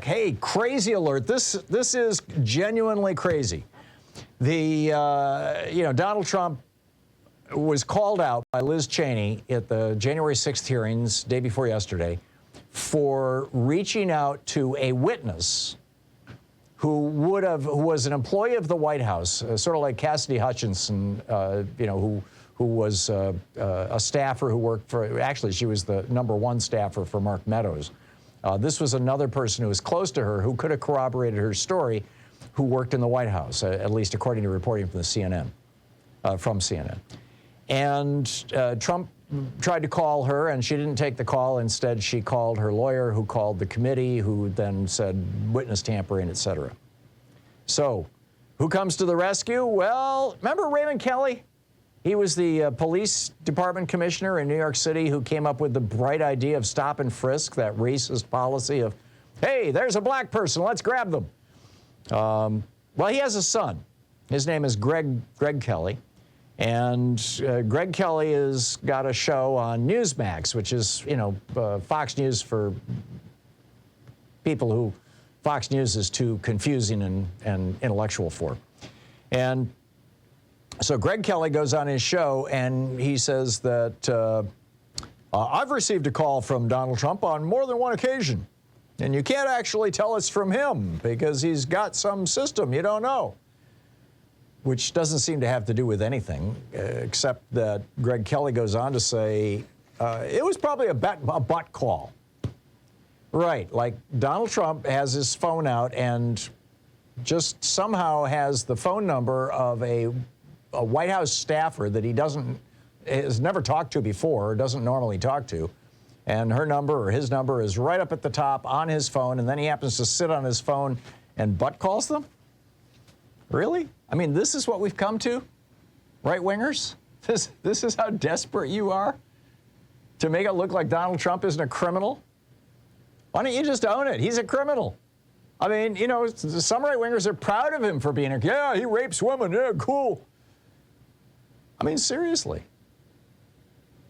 hey, crazy alert. This is genuinely crazy. Donald Trump was called out by Liz Cheney at the January 6th hearings, day before yesterday, for reaching out to a witness who was an employee of the White House, sort of like Cassidy Hutchinson, who was a staffer who worked for, actually, she was the #1 staffer for Mark Meadows. This was another person who was close to her who could have corroborated her story, who worked in the White House, at least according to reporting from CNN. And Trump tried to call her, and she didn't take the call. Instead, she called her lawyer, who called the committee, who then said witness tampering, et cetera. So who comes to the rescue? Well, remember Raymond Kelly? He was the police department commissioner in New York City who came up with the bright idea of stop and frisk, that racist policy of, hey, there's a black person, let's grab them. Well, he has a son. His name is Greg Kelly. And Greg Kelly has got a show on Newsmax, which is, Fox News for people who Fox News is too confusing and intellectual for. And so Greg Kelly goes on his show and he says that I've received a call from Donald Trump on more than one occasion. And you can't actually tell it's from him because he's got some system you don't know. Which doesn't seem to have to do with anything, except that Greg Kelly goes on to say it was probably a butt call. Right, like Donald Trump has his phone out and just somehow has the phone number of a White House staffer that he has never talked to before, or doesn't normally talk to. And her number or his number is right up at the top on his phone, and then he happens to sit on his phone and butt calls them? Really? I mean, this is what we've come to, right-wingers? This is how desperate you are to make it look like Donald Trump isn't a criminal? Why don't you just own it? He's a criminal. I mean, some right-wingers are proud of him for being yeah, he rapes women, yeah, cool. I mean, seriously.